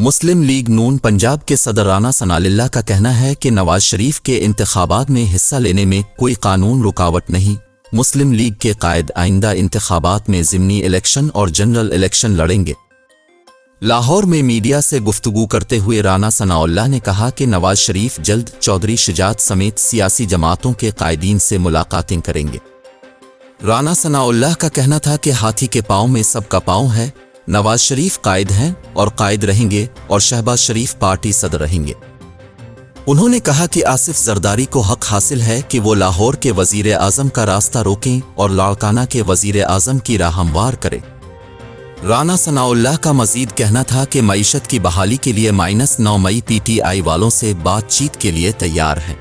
मुस्लिम league नून पंजाब के सदर राना सनाउल्लाह का कहना है कि नवाज शरीफ के इंतखाबात में हिस्सा लेने में कोई कानून रुकावट नहीं। मुस्लिम लीग के कायद आइंदा इंतखाबात में ज़िमनी इलेक्शन और जनरल इलेक्शन लड़ेंगे। लाहौर में मीडिया से गुफ्तगू करते हुए राना सनाउल्लाह ने कहा कि नवाज शरीफ जल्द चौधरी शुजात समेत सियासी जमातों के कायदीन से मुलाकातें करेंगे। राना सनाउल्लाह का कहना था कि हाथी के पाँव में सबका पाँव है। नवाज शरीफ कायद हैं और कायद रहेंगे और शहबाज शरीफ पार्टी सदर रहेंगे। उन्होंने कहा कि आसिफ जरदारी को हक हासिल है कि वो लाहौर के वजीर आज़म का रास्ता रोकें और लाड़काना के वजीर आज़म की राह हमवार करें। राना सनाउल्लाह का मजीद कहना था कि मईशत की बहाली के लिए -9 मई PTI वालों से बातचीत के लिए तैयार हैं।